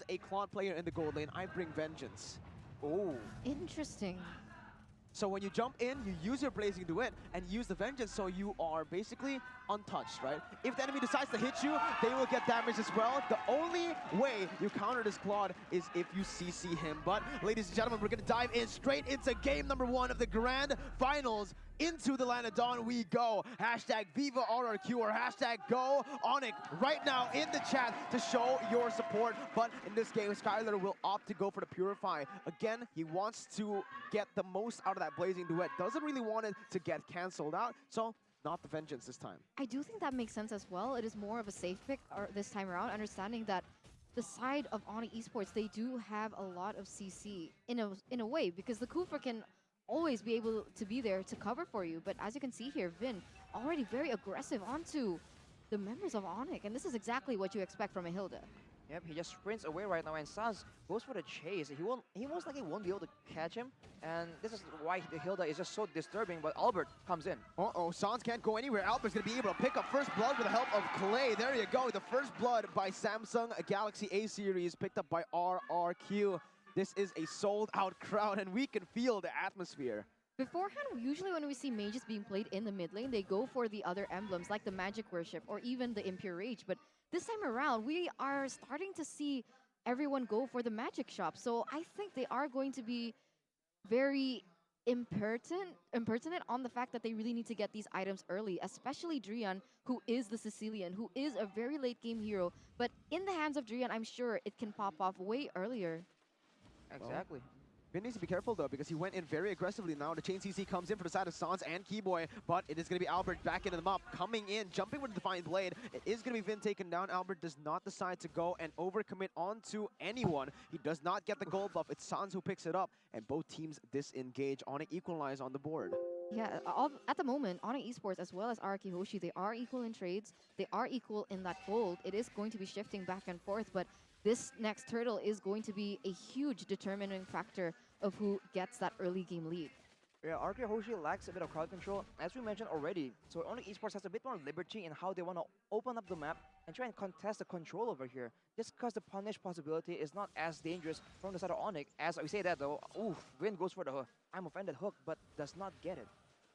a Claude player in the gold lane, I bring Vengeance. Oh. Interesting. So when you jump in, you use your Blazing Duet and use the Vengeance, so you are basically untouched, right? If the enemy decides to hit you, they will get damage as well. The only way you counter this Claude is if you CC him. But ladies and gentlemen, we're gonna dive in straight into game number 1 of the Grand Finals. Into the land of dawn we go. Hashtag Viva RRQ or hashtag Go Onic right now in the chat to show your support. But in this game, Skylar will opt to go for the Purify. Again, he wants to get the most out of that Blazing Duet. Doesn't really want it to get cancelled out. So not the Vengeance this time. I do think that makes sense as well. It is more of a safe pick this time around, understanding that the side of Onic Esports, they do have a lot of CC in a way, because the Kufa can always be able to be there to cover for you. But as you can see here, Vin already very aggressive onto the members of Onic, and this is exactly what you expect from a Hilda. Yep, he just sprints away right now, and Sans goes for the chase. He most likely won't be able to catch him, and this is why the Hilda is just so disturbing, but Albert comes in. Uh-oh, Sans can't go anywhere. Albert's gonna be able to pick up first blood with the help of Clay. There you go, the first blood by Samsung Galaxy A series, picked up by RRQ. This is a sold-out crowd, and we can feel the atmosphere. Beforehand, usually when we see mages being played in the mid lane, they go for the other emblems, like the Magic Worship or even the Impure Rage. But this time around, we are starting to see everyone go for the Magic Shop. So I think they are going to be very impertinent on the fact that they really need to get these items early, especially Drian, who is the Sicilian, who is a very late game hero. But in the hands of Drian, I'm sure it can pop off way earlier. Exactly. Vin needs to be careful though, because he went in very aggressively now. The chain CC comes in for the side of Sans and Keyboy, but it is going to be Albert back into the mop, coming in, jumping with the Defiant Blade. It is going to be Vin taken down. Albert does not decide to go and overcommit onto anyone. He does not get the gold buff. It's Sans who picks it up, and both teams disengage. Onic equalize on the board. Yeah, at the moment, Onic Esports as well as RRQ Hoshi, they are equal in trades. They are equal in that gold. It is going to be shifting back and forth, but this next turtle is going to be a huge determining factor of who gets that early game lead. Yeah, RRQ Hoshi lacks a bit of crowd control, as we mentioned already. So Onic Esports has a bit more liberty in how they want to open up the map and try and contest the control over here. Just because the punish possibility is not as dangerous from the side of Onic. As we say that though, ooh, Vin goes for the I'm offended hook, but does not get it.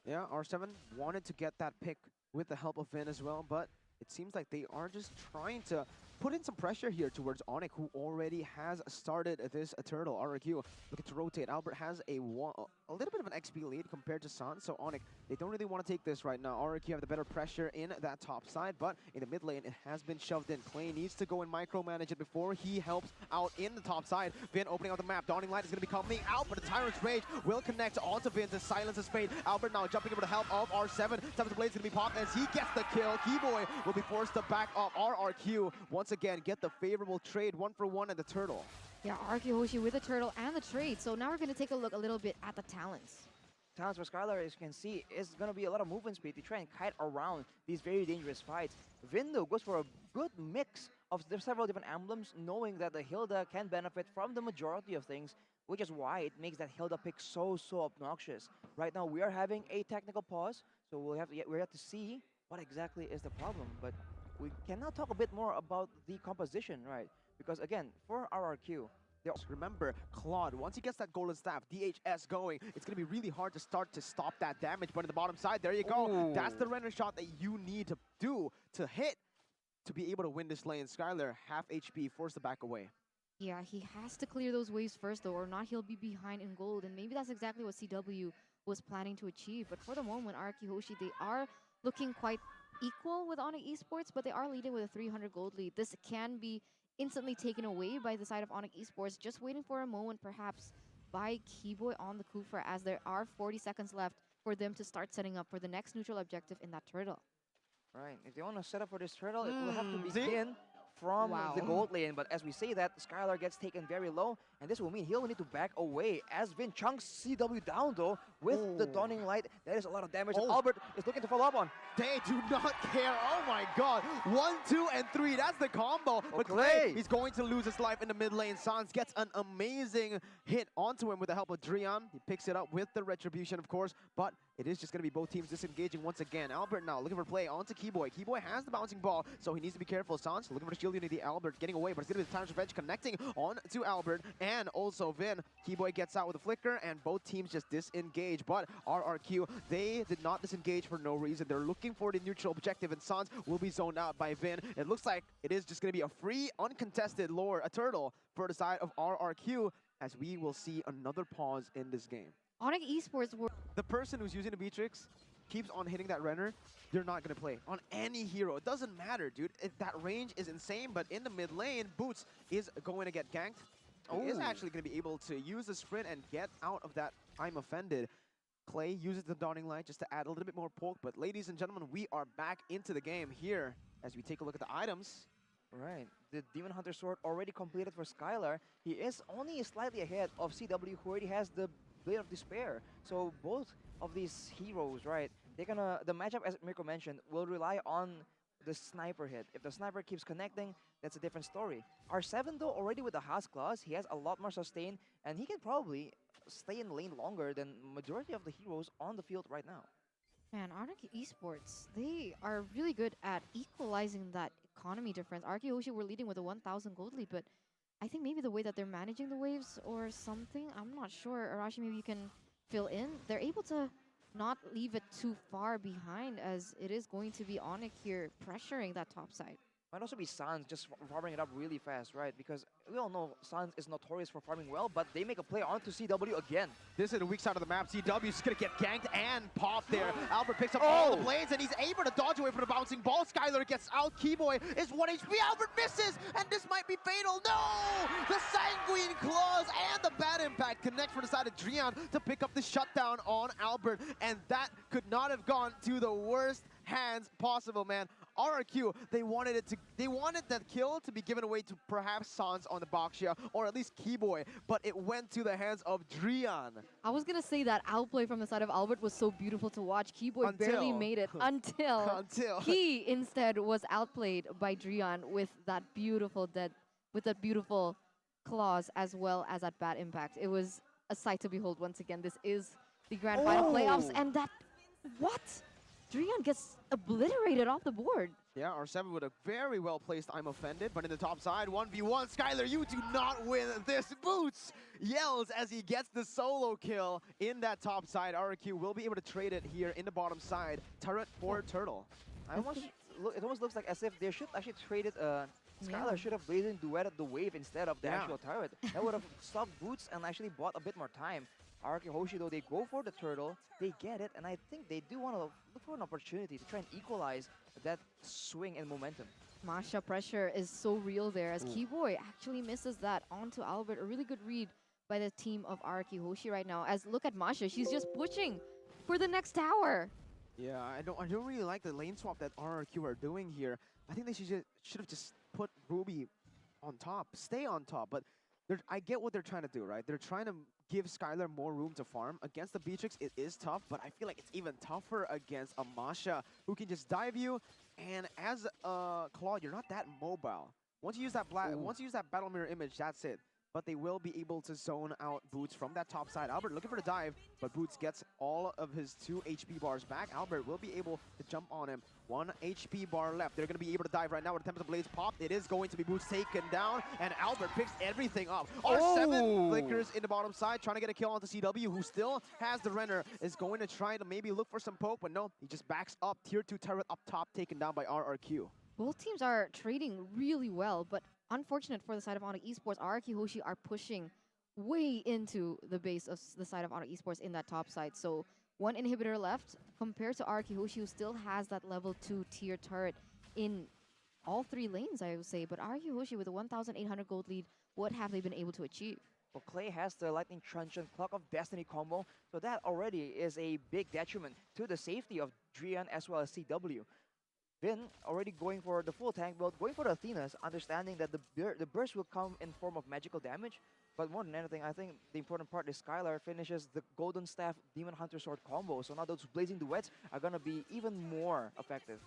Yeah, R7 wanted to get that pick with the help of Vin as well, but it seems like they are just trying to put in some pressure here towards Onic, who already has started this turtle. RRQ looking to rotate. Albert has a little bit of an XP lead compared to Sans, so Onic, they don't really want to take this right now. RRQ have the better pressure in that top side, but in the mid lane, it has been shoved in. Clay needs to go and micromanage it before he helps out in the top side. Vin opening up the map. Dawning Light is going to be coming out, but the Tyrant's Rage will connect onto Vin to silence his fate. Albert now jumping over the help of R7. Seventh Blade's going to be popped as he gets the kill. Keyboy will be forced to back off. RRQ once again get the favorable trade, 1-for-1 at the turtle. Yeah, RRQ Hoshi with the turtle and the trade. So now we're going to take a look a little bit at the talents. Talents for Skylar, as you can see, is going to be a lot of movement speed to try and kite around these very dangerous fights. Vin, though, goes for a good mix of several different emblems, knowing that the Hilda can benefit from the majority of things, which is why it makes that Hilda pick so obnoxious. Right now, we are having a technical pause, so we have to see what exactly is the problem. But we can now talk a bit more about the composition, right? Because again, for RRQ, remember, Claude, once he gets that golden staff, DHS going, it's going to be really hard to stop that damage. But in the bottom side, there you go. Ooh. That's the render shot that you need to do to hit to be able to win this lane. Skylar, half HP, forced to back away. Yeah, he has to clear those waves first, though, or not he'll be behind in gold. And maybe that's exactly what CW was planning to achieve. But for the moment, RRQ Hoshi, they are looking quite equal with Onic Esports, but they are leading with a 300 gold lead. This can be instantly taken away by the side of Onic Esports, just waiting for a moment perhaps by Keyboy on the Kufa, as there are 40 seconds left for them to start setting up for the next neutral objective in that turtle. Right, if they want to set up for this turtle, it will have to begin from Wow. the gold lane. But as we say that, Skylar gets taken very low, and this will mean he'll need to back away as Vin chunks CW down, though, with the Dawning Light. That is a lot of damage that Albert is looking to follow up on. They do not care. Oh my god. 1, 2, and 3. That's the combo. But Clay, he's going to lose his life in the mid lane. Sans gets an amazing hit onto him with the help of Drian. He picks it up with the retribution, of course, but it is just going to be both teams disengaging once again. Albert now looking for play onto Keyboy. Keyboy has the bouncing ball, so he needs to be careful. Sans looking for the shield unity. Albert getting away, but it's going to be the Time's Revenge connecting on to Albert and also Vin. Keyboy gets out with a flicker, and both teams just disengage. But RRQ, they did not disengage for no reason. They're looking for the neutral objective, and Sans will be zoned out by Vin. It looks like it is just going to be a free, uncontested lore, a turtle for the side of RRQ, as we will see another pause in this game. Onic Esports were The person who's using the Beatrix keeps on hitting that Renner, they're not going to play on any hero. It doesn't matter, dude. That range is insane, but in the mid lane, Boots is going to get ganked. He is actually going to be able to use the sprint and get out of that I'm offended. Clay uses the Dawning Light just to add a little bit more poke, but ladies and gentlemen, we are back into the game here as we take a look at the items. Right, the Demon Hunter Sword already completed for Skylar. He is only slightly ahead of CW, who already has the Blade of Despair. So both of these heroes, right, the matchup, as Mirko mentioned, will rely on the sniper hit. If the sniper keeps connecting, that's a different story. R7 though, already with the Haas class, he has a lot more sustain, and he can probably stay in lane longer than majority of the heroes on the field right now. Man, Onic Esports, they are really good at equalizing that economy difference. RRQ Hoshi were leading with a 1,000 gold lead, but I think maybe the way that they're managing the waves or something, I'm not sure. Arashi, maybe you can fill in. They're able to not leave it too far behind, as it is going to be Onic here pressuring that top side. Might also be Sans just farming it up really fast, right? Because we all know Sans is notorious for farming well, but they make a play onto CW again. This is the weak side of the map. CW is going to get ganked and popped there. Albert picks up all the blades, and he's able to dodge away from the bouncing ball. Skylar gets out. Keyboy is 1 HP. Albert misses, and this might be fatal. No! The Sanguine Claws and the bad impact connect for the side of Drian to pick up the shutdown on Albert, and that could not have gone to the worst hands possible, man. RRQ, they wanted that kill to be given away to perhaps Sans on the Boxia, or at least Keyboy, but it went to the hands of Drian. I was gonna say that outplay from the side of Albert was so beautiful to watch. Keyboy barely made it until he instead was outplayed by Drian with that beautiful claws as well as that bad impact. It was a sight to behold once again. This is the grand final playoffs, and that Drian gets obliterated off the board. Yeah, R7 with a very well-placed I'm offended, but in the top side, 1v1. Skylar, you do not win this. Boots yells as he gets the solo kill in that top side. RRQ will be able to trade it here in the bottom side. Turret for Turtle. It almost looks like as if they should actually trade it. Skylar should have blazing duetted the wave instead of the actual turret. That would have stopped Boots and actually bought a bit more time. RRQ Hoshi, though, they go for the turtle, they get it, and I think they do want to look for an opportunity to try and equalize that swing in momentum. Masha pressure is so real there, as Keyboy actually misses that onto Albert. A really good read by the team of RRQ Hoshi right now. As look at Masha, she's just pushing for the next tower. Yeah, I don't really like the lane swap that RRQ are doing here. I think they should have just put Ruby on top, stay on top, but I get what they're trying to do, right? They're trying to give Skylar more room to farm. Against the Beatrix, it is tough, but I feel like it's even tougher against a Masha who can just dive you, and as a Claw, you're not that mobile. Once you use that battle mirror image, that's it. But they will be able to zone out Boots from that top side. Albert looking for the dive, but Boots gets all of his 2 HP bars back. Albert will be able to jump on him. 1 HP bar left. They're going to be able to dive right now with the Tempest Blades popped. It is going to be Boots taken down, and Albert picks everything up. R7 flickers in the bottom side, trying to get a kill onto CW, who still has the Renner, is going to try to maybe look for some poke, but no, he just backs up. Tier 2 turret up top, taken down by RRQ. Both teams are trading really well, but unfortunate for the side of Onic Esports, RRQ Hoshi are pushing way into the base of the side of Onic Esports in that top side. So 1 inhibitor left compared to RRQ Hoshi, who still has that level 2 tier turret in all 3 lanes, I would say. But RRQ Hoshi with a 1,800 gold lead, what have they been able to achieve? Well, Clay has the Lightning Truncheon Clock of Destiny combo, so that already is a big detriment to the safety of Drian as well as CW. Vin already going for the full tank build, going for the Athenas, understanding that the burst will come in form of magical damage. But more than anything, I think the important part is Skylar finishes the Golden Staff Demon Hunter Sword combo. So now those blazing duets are going to be even more effective.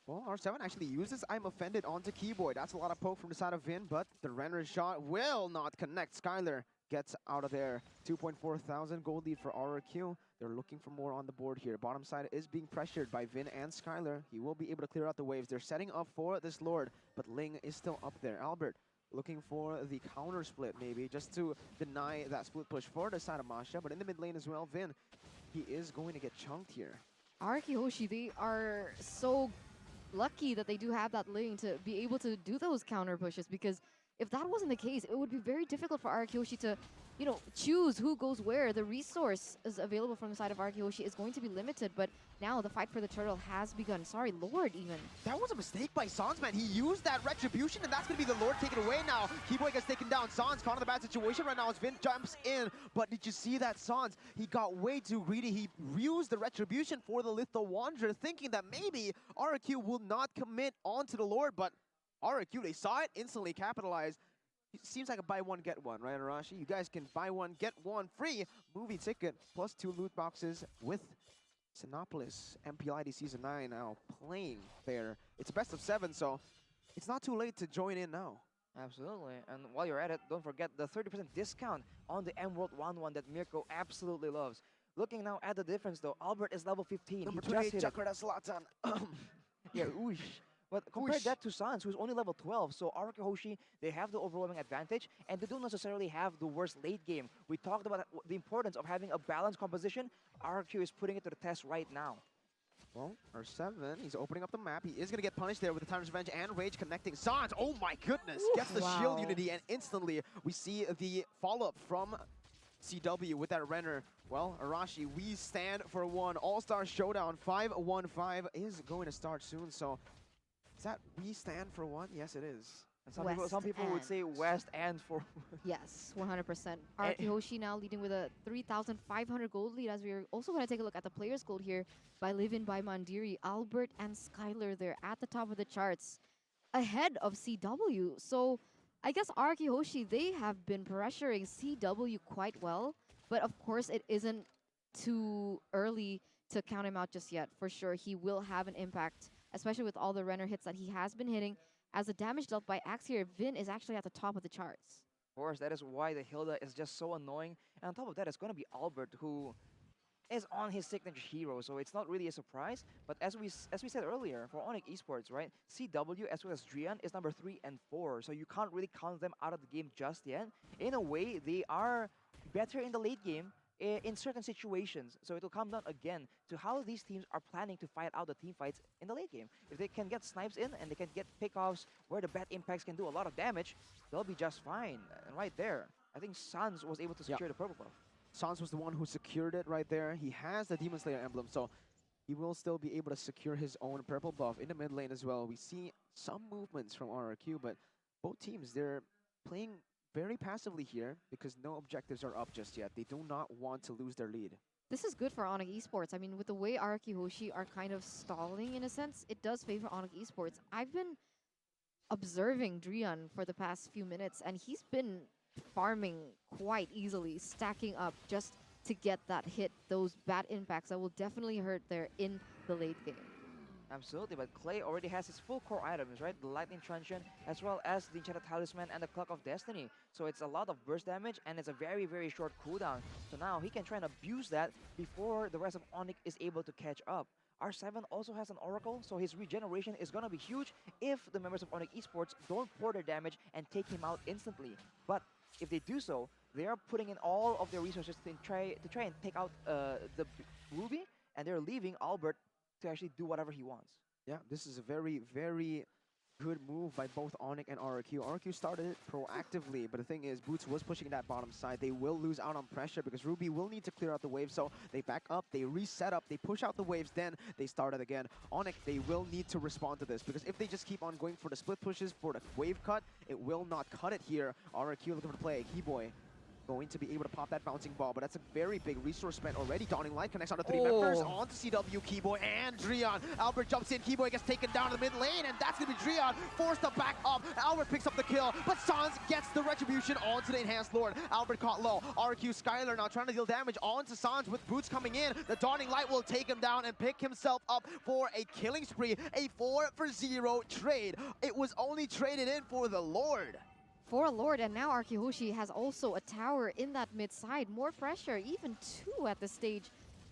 Well, R7 actually uses I'm offended onto Keyboy. That's a lot of poke from the side of Vin, but the Renner shot will not connect. Skylar gets out of there. 2.4 thousand gold lead for RRQ. They're looking for more on the board here. Bottom side is being pressured by Vin and Skylar. He will be able to clear out the waves. They're setting up for this Lord, but Ling is still up there. Albert looking for the counter split maybe, just to deny that split push for the side of Masha, but in the mid lane as well, Vin, he is going to get chunked here. RRQ Hoshi, they are so lucky that they do have that lane to be able to do those counter pushes, because if that wasn't the case, it would be very difficult for RRQ Hoshi to, you know, choose who goes where. The resource is available from the side of RRQ Hoshi is going to be limited, but now the fight for the turtle has begun. Sorry, Lord even. That was a mistake by Sans, man. He used that retribution, and that's going to be the Lord taken away now. Keyboy gets taken down. Sans caught in the bad situation right now as Vin jumps in, but did you see that Sans? He got way too greedy. He used the retribution for the Litho Wanderer, thinking that maybe RRQ will not commit onto the Lord, but RRQ, they saw it, instantly capitalized. It seems like a buy one, get one, right, Arashi? You guys can buy one, get one free movie ticket, plus 2 loot boxes with Sinopolis. MPL ID Season 9 now playing there. It's a best of 7, so it's not too late to join in now. Absolutely. And while you're at it, don't forget the 30% discount on the Emerald 1-1 that Mirko absolutely loves. Looking now at the difference, though, Albert is level 15. Number He just 28, hit it. Jakarta Zlatan. Yeah, oosh. But compare Whoosh. that to Sans, who's only level 12. So RRQ Hoshi, they have the overwhelming advantage, and they don't necessarily have the worst late game. We talked about the importance of having a balanced composition. RRQ is putting it to the test right now. Well, R7, he's opening up the map. He is going to get punished there with the Timeless Revenge and Rage connecting. Sans, oh my goodness, gets the shield Wow. unity, and instantly we see the follow-up from CW with that Renner. Well, Arashi, we stand for one. All-Star Showdown 5-1-5 is going to start soon, so is that we stand for one? Yes, it is. And some people would say West and for Yes, 100%. RRQ Hoshi now leading with a 3,500 gold lead, as we're also going to take a look at the players' gold here by Livin, by Mandiri, Albert, and Skylar. They're at the top of the charts, ahead of CW. So I guess RRQ Hoshi, they have been pressuring CW quite well, but of course it isn't too early to count him out just yet. For sure, he will have an impact, especially with all the Renner hits that he has been hitting. As the damage dealt by Axe here, Vin is actually at the top of the charts. Of course, that is why the Hilda is just so annoying. And on top of that, it's going to be Albert, who is on his signature hero, so it's not really a surprise. But as we said earlier, for Onic Esports, right, CW as well as Drian is number 3 and 4, so you can't really count them out of the game just yet. In a way, they are better in the late game in certain situations. So it will come down again to how these teams are planning to fight out the team fights in the late game. If they can get snipes in and they can get pickoffs where the bad impacts can do a lot of damage, they'll be just fine. And right there, I think Sans was able to secure the purple buff. Sans was the one who secured it right there. He has the Demon Slayer emblem, so he will still be able to secure his own purple buff in the mid lane as well. We see some movements from RRQ, but both teams, they're playing very passively here because no objectives are up just yet. They do not want to lose their lead. This is good for Onic Esports. I mean, with the way RRQ Hoshi are kind of stalling in a sense, it does favor Onic Esports. I've been observing Drian for the past few minutes, and he's been farming quite easily, stacking up just to get that hit, those bad impacts that will definitely hurt there in the late game. Absolutely, but Clay already has his full core items, right? The Lightning Truncheon, as well as the Enchanted Talisman and the Clock of Destiny. So it's a lot of burst damage, and it's a very, very short cooldown. So now he can try and abuse that before the rest of Onic is able to catch up. R7 also has an Oracle, so his regeneration is going to be huge if the members of Onic Esports don't pour their damage and take him out instantly. But if they do so, they are putting in all of their resources to try and take out the Ruby, and they're leaving Albert to actually do whatever he wants. Yeah, this is a very, very good move by both Onic and RRQ. RRQ started it proactively, but the thing is, Boots was pushing that bottom side. They will lose out on pressure because Ruby will need to clear out the wave, so they back up, they reset up, they push out the waves, then they start it again. Onic, they will need to respond to this because if they just keep on going for the split pushes, for the wave cut, it will not cut it here. RRQ looking for the play. Keyboy going to be able to pop that bouncing ball, but that's a very big resource spent already. Dawning Light connects on the 3 members, on to CW, Keyboy, and Drian. Albert jumps in, Keyboy gets taken down to the mid lane, and that's going to be Drian forced to back up. Albert picks up the kill, but Sans gets the retribution onto the Enhanced Lord. Albert caught low. RQ Skylar now trying to deal damage onto Sans with Boots coming in. The Dawning Light will take him down and pick himself up for a killing spree, a 4-for-0 trade. It was only traded in for the Lord. for Lord, and now Arkihoshi has also a tower in that mid side. More pressure, even 2 at this stage.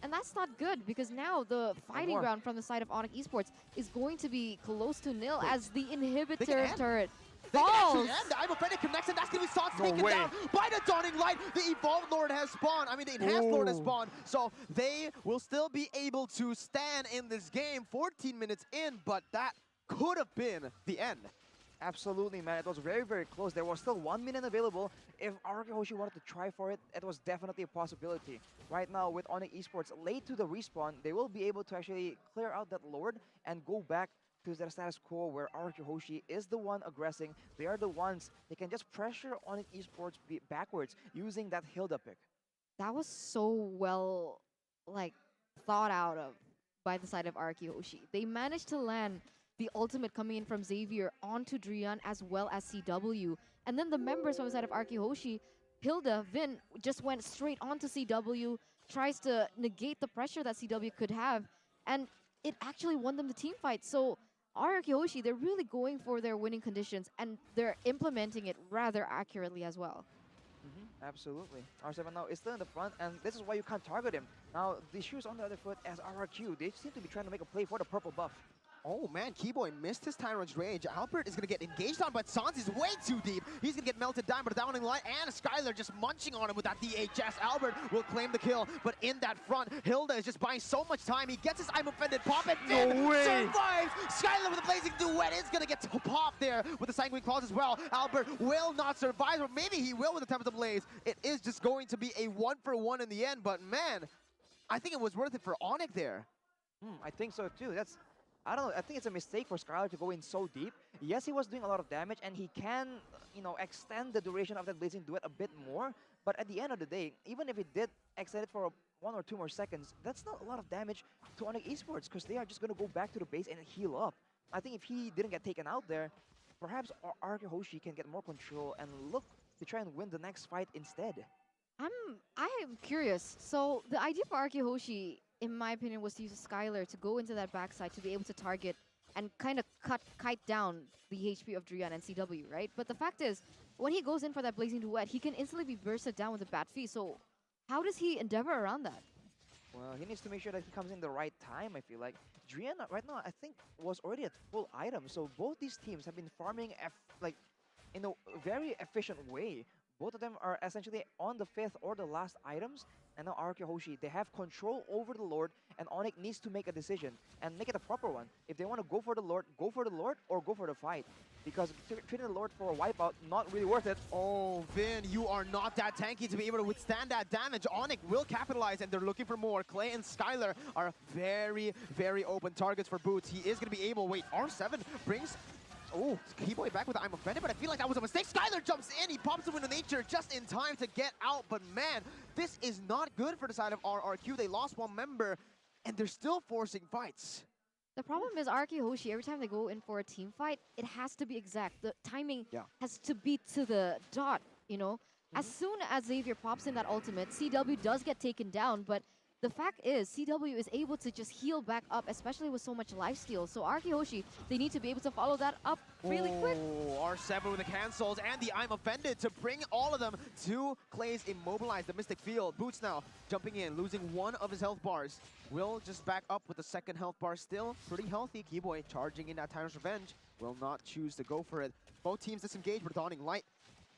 And that's not good because now the fighting more. ground from the side of Onic Esports is going to be close to nil Wait. as the inhibitor end. turret They can falls. actually end. The I'm offended connects, and that's going to be Sauce No taken way. down by the Dawning Light. The Evolved Lord has spawned. I mean, the Enhanced Lord has Ooh. spawned. So they will still be able to stand in this game 14 minutes in, but that could have been the end. Absolutely, man. It was very, very close. There was still 1 minute available. If RRQ wanted to try for it, it was definitely a possibility. Right now, with Onic Esports late to the respawn, they will be able to actually clear out that Lord and go back to their status quo where RRQ is the one aggressing. They are the ones. They can just pressure Onic Esports backwards using that Hilda pick. That was so well, like, thought out of by the side of Arkihoshi. They managed to land the ultimate coming in from Xavier onto Drian as well as CW. And then the members from the side of Arkihoshi, Hilda, Vin, just went straight onto CW, tries to negate the pressure that CW could have, and it actually won them the team fight. So Arkihoshi, they're really going for their winning conditions, and they're implementing it rather accurately as well. Absolutely. R7 now is still in the front, and this is why you can't target him. Now, the shoes on the other foot as RRQ. They seem to be trying to make a play for the purple buff. Oh man, Keyboy missed his Tyrant's range. Albert is going to get engaged on, but Sans is way too deep. He's going to get melted down, but the Downing Light and Skylar just munching on him with that DHS. Albert will claim the kill, but in that front, Hilda is just buying so much time. He gets his I'm offended pop it. No way. Survives! Skylar with a blazing duet is going to get popped there with the Sanguine Claws as well. Albert will not survive, or maybe he will with the Tempest Blaze. It is just going to be a 1-for-1 in the end, but man, I think it was worth it for Onic there. I think so too. I don't know. I think it's a mistake for Skylar to go in so deep. Yes, he was doing a lot of damage, and he can, extend the duration of that Blazing Duet a bit more. But at the end of the day, even if it did extend it for 1 or 2 more seconds, that's not a lot of damage to Onic Esports because they are just going to go back to the base and heal up. I think if he didn't get taken out there, perhaps Arkihoshi can get more control and look to try and win the next fight instead. I am curious. So the idea for Arkihoshi, in my opinion, was to use Skylar to go into that backside to be able to target and kind of kite down the HP of Drian and CW, right? But the fact is, when he goes in for that Blazing Duet, he can instantly be bursted down with a bad fee. So how does he endeavor around that? Well, he needs to make sure that he comes in the right time, I feel like. Drian, right now, I think, was already at full item. So both these teams have been farming in a very efficient way. Both of them are essentially on the 5th or the last items. And now Arkihoshi, they have control over the Lord, and Onic needs to make a decision and make it a proper one. If they want to go for the Lord or go for the fight. Because treating the Lord for a wipeout, not really worth it. Oh, Vin, you are not that tanky to be able to withstand that damage. Onic will capitalize, and they're looking for more. Clay and Skylar are very, very open targets for Boots. He is going to be able... Wait, R7 brings... Oh, Keyboy back with I'm offended, but I feel like that was a mistake. Skylar jumps in, he pops him into nature just in time to get out. But man, this is not good for the side of RRQ. They lost 1 member, and they're still forcing fights. The problem is Arkihoshi, every time they go in for a team fight, it has to be exact. The timing has to be to the dot, As soon as Xavier pops in that ultimate, CW does get taken down, but the fact is, CW is able to just heal back up, especially with so much lifesteal. So Arkihoshi, they need to be able to follow that up really quick. R7 with the cancels and the I'm offended to bring all of them to Clay's immobilized, the Mystic Field. Boots now jumping in, losing 1 of his health bars. Will just back up with the 2nd health bar, still pretty healthy. Keyboy charging in that Tyrant's Revenge, will not choose to go for it. Both teams disengage, but Dawning Light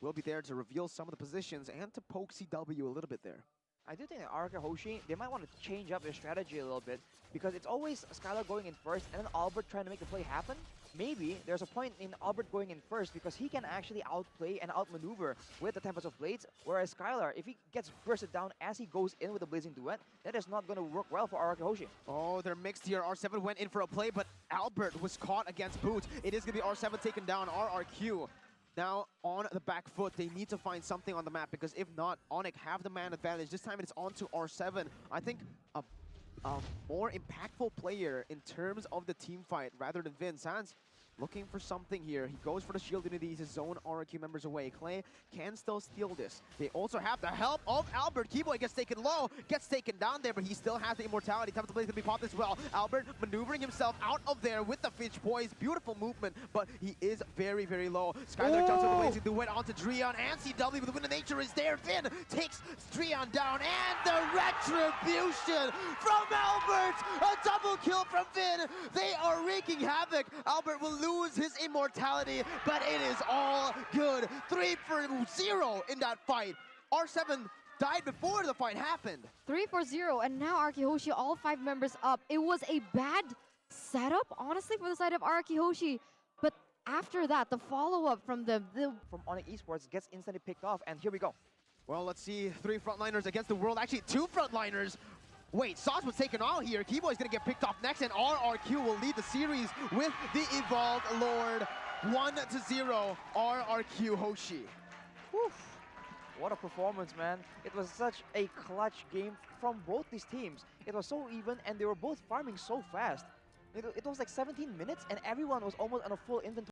will be there to reveal some of the positions and to poke CW a little bit there. I do think that Arkihoshi, they might want to change up their strategy a little bit because it's always Skylar going in first and then Albert trying to make the play happen. Maybe there's a point in Albert going in first because he can actually outplay and outmaneuver with the Tempest of Blades, whereas Skylar, if he gets bursted down as he goes in with the Blazing Duet, that is not going to work well for Arkihoshi. Oh, they're mixed here. R7 went in for a play, but Albert was caught against Boots. It is going to be R7 taken down, RRQ. Now on the back foot, they need to find something on the map because if not, Onic have the man advantage. This time it's on to R7. I think a more impactful player in terms of the team fight rather than Vin. Sans looking for something here. He goes for the shield into these zone RRQ members away. Clay can still steal this. They also have the help of Albert. Keyboy gets taken low, gets taken down there, but he still has the immortality. Time to play is going to be popped as well. Albert maneuvering himself out of there with the Finch poise. Beautiful movement, but he is very, very low. Skylar jumps with the blazing duet onto Dreon, and CW, but the Wind of Nature is there. Finn takes Dreon down, and the retribution from Albert! A double kill from Finn! They are wreaking havoc. Albert will lose his immortality, but it is all good. 3 for 0 in that fight. R7 died before the fight happened. 3 for 0, and now RRQ Hoshi, all 5 members up. It was a bad setup, honestly, for the side of RRQ Hoshi. But after that, the follow-up from From Onic Esports gets instantly picked off, and here we go. Well, let's see. 3 frontliners against the world. Actually, 2 frontliners. Wait, Sauce was taken out here. Keyboy's gonna get picked off next, and RRQ will lead the series with the Evolved Lord. 1-0, RRQ Hoshi. Whew. What a performance, man. It was such a clutch game from both these teams. It was so even, and they were both farming so fast. It was like 17 minutes, and everyone was almost on a full inventory.